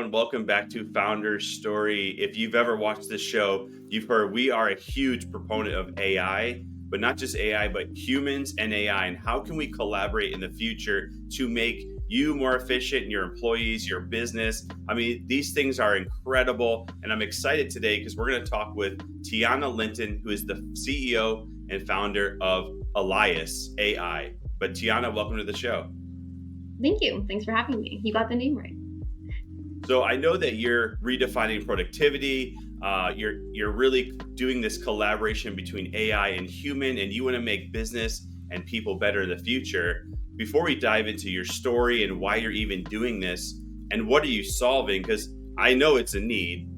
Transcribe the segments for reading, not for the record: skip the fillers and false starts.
everyone. Welcome back to Founder's Story. If you've ever watched this show, you've heard we are a huge proponent of AI, but not just AI, but humans and AI. And how can we collaborate in the future to make you more efficient, your employees, your business? I mean, these things are incredible. And I'm excited today because we're going to talk with Tianna Linton, who is the CEO and founder of Allius AI. But Tianna, welcome to the show. Thank you. Thanks for having me. You got the name right. So I know that you're redefining productivity. You're really doing this collaboration between AI and human, and you want to make business and people better in the future. Before we dive into your story and why you're even doing this and what are you solving, because I know it's a need,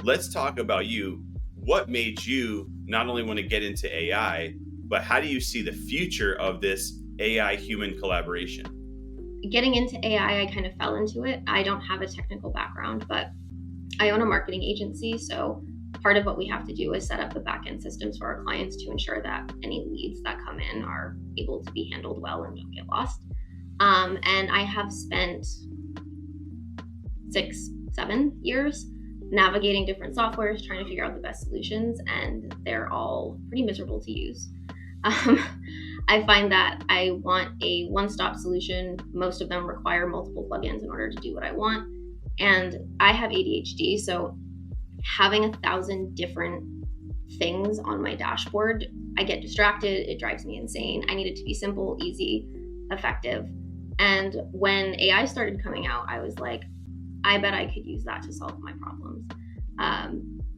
let's talk about you. What made you not only want to get into AI, but how do you see the future of this AI human collaboration? Getting into AI, I kind of fell into it. I don't have a technical background, but I own a marketing agency. So part of what we have to do is set up the back-end systems for our clients to ensure that any leads that come in are able to be handled well and don't get lost. And I have spent 6-7 years navigating different softwares, trying to figure out the best solutions, and they're all pretty miserable to use. I find that I want a one-stop solution. Most of them require multiple plugins in order to do what I want. And I have ADHD, so having 1,000 different things on my dashboard, I get distracted. It drives me insane. I need it to be simple, easy, effective. And when AI started coming out, I was like, I bet I could use that to solve my problems.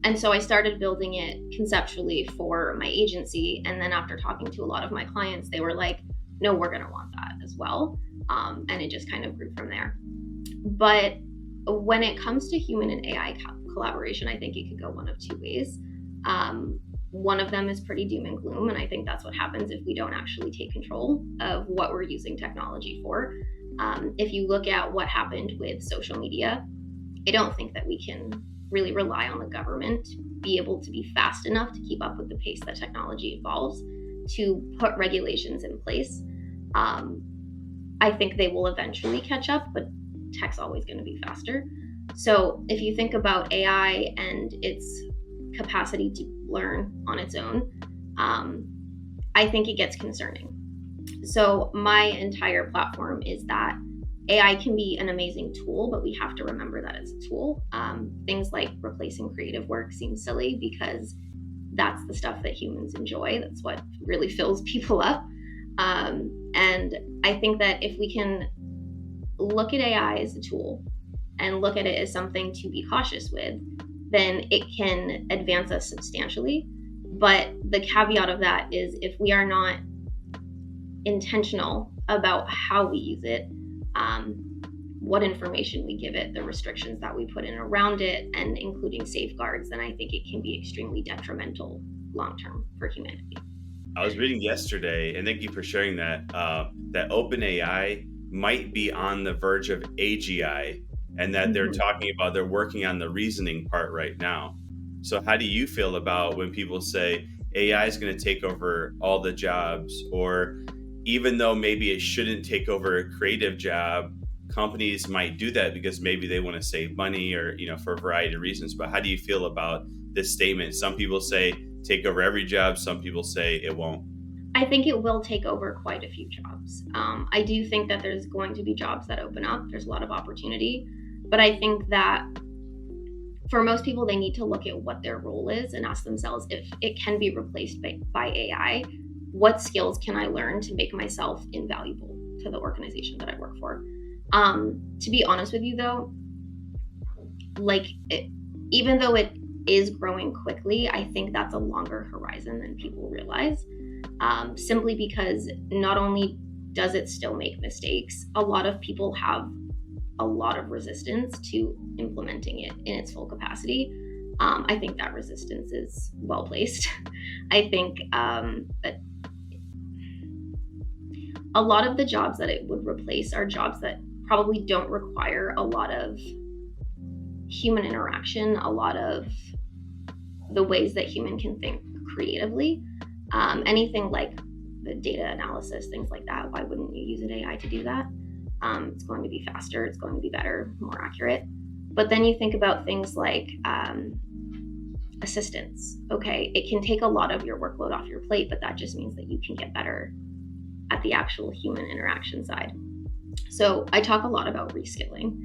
And so I started building it conceptually for my agency. And then after talking to a lot of my clients, they were like, no, we're going to want that as well. And it just kind of grew from there. But when it comes to human and AI collaboration, I think it could go one of two ways. One of them is pretty doom and gloom. And I think that's what happens if we don't actually take control of what we're using technology for. If you look at what happened with social media, I don't think that we can really rely on the government to be able to be fast enough to keep up with the pace that technology evolves to put regulations in place. I think they will eventually catch up, but tech's always going to be faster. So if you think about AI and its capacity to learn on its own, I think it gets concerning. So my entire platform is that AI can be an amazing tool, but we have to remember that it's a tool. Things like replacing creative work seem silly because that's the stuff that humans enjoy. That's what really fills people up. And I think that if we can look at AI as a tool and look at it as something to be cautious with, then it can advance us substantially. But the caveat of that is if we are not intentional about how we use it, what information we give it, the restrictions that we put in around it, and including safeguards, then I think it can be extremely detrimental long-term for humanity. I was reading yesterday, and thank you for sharing that, that OpenAI might be on the verge of AGI, and that they're talking about they're working on the reasoning part right now. So how do you feel about when people say AI is going to take over all the jobs, or even though maybe it shouldn't take over a creative job, companies might do that because maybe they want to save money or, for a variety of reasons. But how do you feel about this statement? Some people say take over every job. Some people say it won't. I think it will take over quite a few jobs. I do think that there's going to be jobs that open up. There's a lot of opportunity. But I think that for most people, they need to look at what their role is and ask themselves if it can be replaced by AI. What skills can I learn to make myself invaluable to the organization that I work for? To be honest with you, though, even though it is growing quickly, I think that's a longer horizon than people realize. Simply because not only does it still make mistakes, a lot of people have a lot of resistance to implementing it in its full capacity. I think that resistance is well placed. I think that a lot of the jobs that it would replace are jobs that probably don't require a lot of human interaction, a lot of the ways that human can think creatively. Anything like the data analysis, things like that, why wouldn't you use an AI to do that? It's going to be faster, it's going to be better, more accurate. But then you think about things like assistance. Okay, it can take a lot of your workload off your plate, but that just means that you can get better at the actual human interaction side. So I talk a lot about reskilling.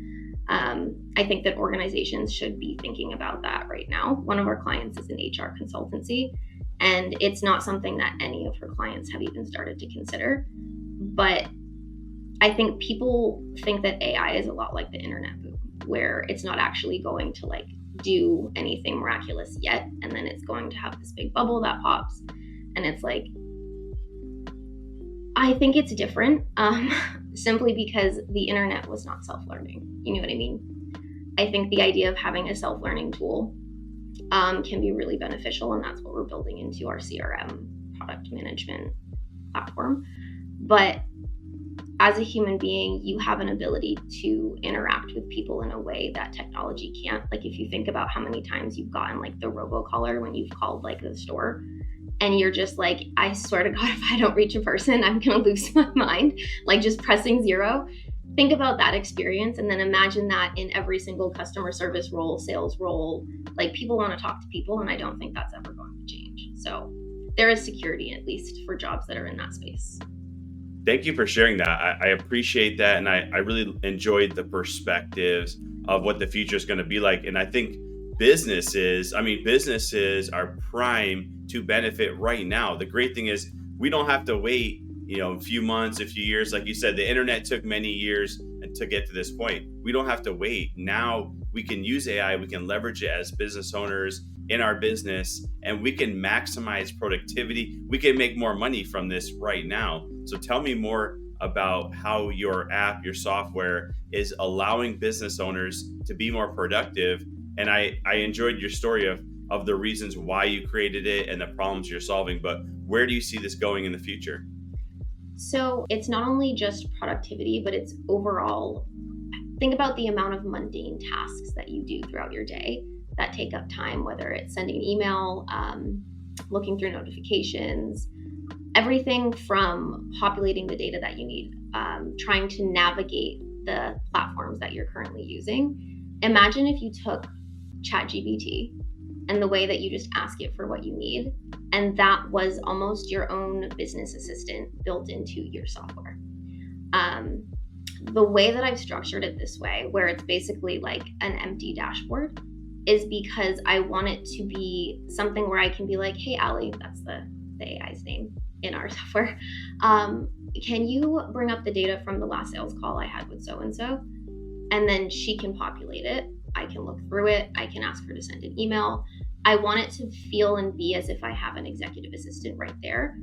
I think that organizations should be thinking about that right now. One of our clients is an HR consultancy, and it's not something that any of her clients have even started to consider. But I think people think that AI is a lot like the internet boom, where it's not actually going to like do anything miraculous yet, and then it's going to have this big bubble that pops, and it's like, I think it's different, simply because the internet was not self-learning. You know what I mean? I think the idea of having a self-learning tool can be really beneficial, and that's what we're building into our CRM product management platform. But as a human being, you have an ability to interact with people in a way that technology can't. Like if you think about how many times you've gotten like the robocaller when you've called like the store, and you're just like, I swear to God, if I don't reach a person, I'm gonna lose my mind, like just pressing 0. Think about that experience, and then imagine that in every single customer service role, sales role. Like people want to talk to people, and I don't think that's ever going to change. So there is security, at least for jobs that are in that space. Thank you for sharing that. I appreciate that. And I really enjoyed the perspectives of what the future is going to be like. And I think businesses are prime to benefit right now. The great thing is we don't have to wait, a few months, a few years. Like you said, the internet took many years and to get to this point. We don't have to wait. Now we can use AI, we can leverage it as business owners in our business, and we can maximize productivity. We can make more money from this right now. So tell me more about how your app, your software is allowing business owners to be more productive. And I enjoyed your story of the reasons why you created it and the problems you're solving, but where do you see this going in the future? So it's not only just productivity, but it's overall, think about the amount of mundane tasks that you do throughout your day that take up time, whether it's sending an email, looking through notifications, everything from populating the data that you need, trying to navigate the platforms that you're currently using. Imagine if you took ChatGPT and the way that you just ask it for what you need, and that was almost your own business assistant built into your software. The way that I've structured it this way, where it's basically like an empty dashboard, is because I want it to be something where I can be like, hey, Allie, that's the AI's name in our software. Can you bring up the data from the last sales call I had with so-and-so? And then she can populate it. I can look through it. I can ask her to send an email. I want it to feel and be as if I have an executive assistant right there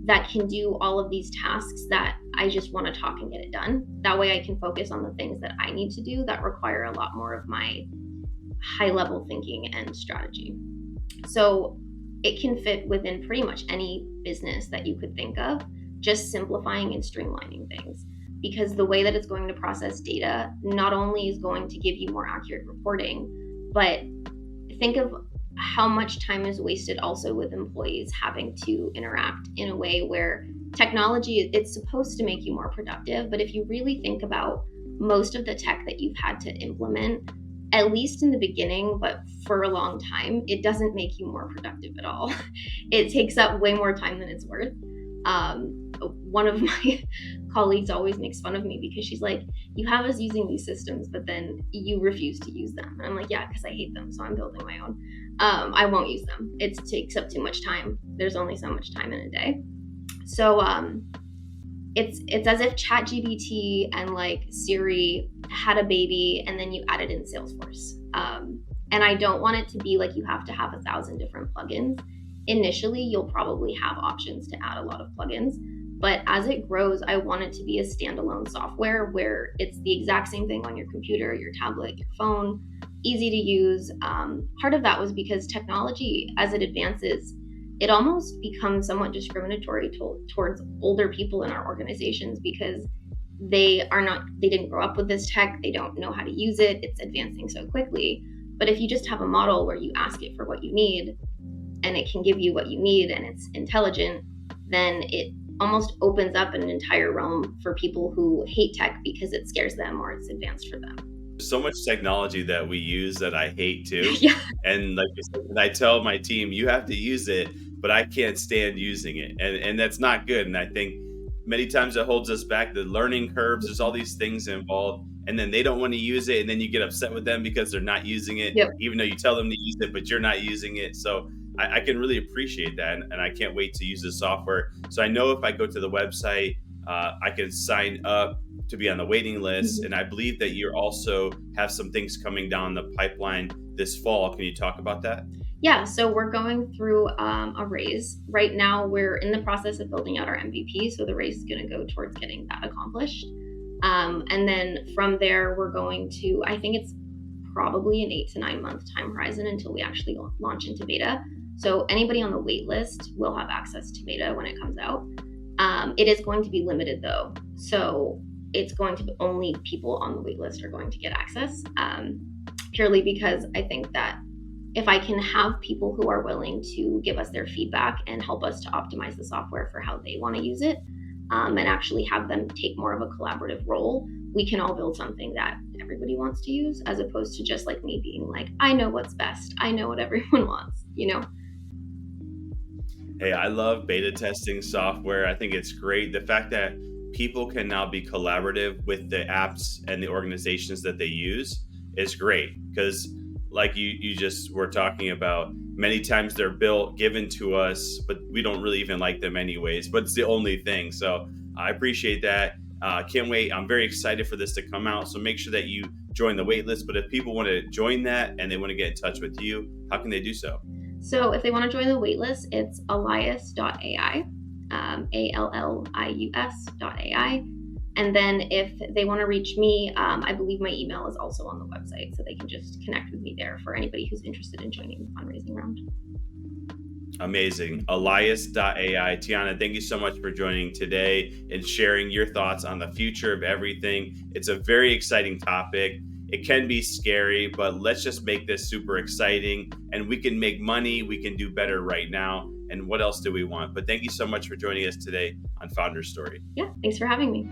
that can do all of these tasks that I just want to talk and get it done. That way I can focus on the things that I need to do that require a lot more of my high level thinking and strategy. So it can fit within pretty much any business that you could think of, just simplifying and streamlining things. Because the way that it's going to process data not only is going to give you more accurate reporting, but think of how much time is wasted also with employees having to interact in a way where technology, it's supposed to make you more productive. But if you really think about most of the tech that you've had to implement, at least in the beginning, but for a long time, it doesn't make you more productive at all. It takes up way more time than it's worth. One of my colleagues always makes fun of me because she's like, you have us using these systems, but then you refuse to use them. And I'm like, yeah, because I hate them. So I'm building my own. I won't use them. It takes up too much time. There's only so much time in a day. So it's as if ChatGPT and like Siri had a baby and then you added in Salesforce. And I don't want it to be like you have to have 1,000 different plugins. Initially, you'll probably have options to add a lot of plugins. But as it grows, I want it to be a standalone software where it's the exact same thing on your computer, your tablet, your phone, easy to use. Part of that was because technology, as it advances, it almost becomes somewhat discriminatory towards older people in our organizations because they didn't grow up with this tech, they don't know how to use it, it's advancing so quickly. But if you just have a model where you ask it for what you need and it can give you what you need and it's intelligent, then it almost opens up an entire realm for people who hate tech because it scares them or it's advanced for them. so much technology that we use that I hate too. Yeah. And like I said, and I tell my team, you have to use it, but I can't stand using it. And that's not good. And I think many times it holds us back. The learning curves, there's all these things involved. And then they don't want to use it. And then you get upset with them because they're not using it, Yep. even though you tell them to use it, but you're not using it. So I can really appreciate that. And I can't wait to use the software. So I know if I go to the website, I can sign up to be on the waiting list. Mhm. And I believe that you also have some things coming down the pipeline this fall. Can you talk about that? Yeah, so we're going through a raise. Right now, we're in the process of building out our MVP. So the raise is going to go towards getting that accomplished. And then from there, we're going to, I think it's probably an 8 to 9 month time horizon until we actually launch into beta. So anybody on the wait list will have access to beta when it comes out. It is going to be limited though. So it's going to be only people on the wait list are going to get access, purely because I think that if I can have people who are willing to give us their feedback and help us to optimize the software for how they want to use it, and actually have them take more of a collaborative role, we can all build something that everybody wants to use, as opposed to just like me being like, I know what's best, I know what everyone wants, you know? Hey, I love beta testing software. I think it's great. The fact that people can now be collaborative with the apps and the organizations that they use is great because like you just were talking about, many times they're built, given to us, but we don't really even like them anyways, but it's the only thing. So I appreciate that. Can't wait. I'm very excited for this to come out. So make sure that you join the wait list. But if people want to join that and they want to get in touch with you, how can they do so? So if they want to join the waitlist, it's allius.ai, allius.ai. And then if they want to reach me, I believe my email is also on the website, so they can just connect with me there for anybody who's interested in joining the fundraising round. Amazing. Allius.ai. Tianna, thank you so much for joining today and sharing your thoughts on the future of everything. It's a very exciting topic. It can be scary, but let's just make this super exciting and we can make money. We can do better right now. And what else do we want? But thank you so much for joining us today on Founder Story. Yeah, thanks for having me.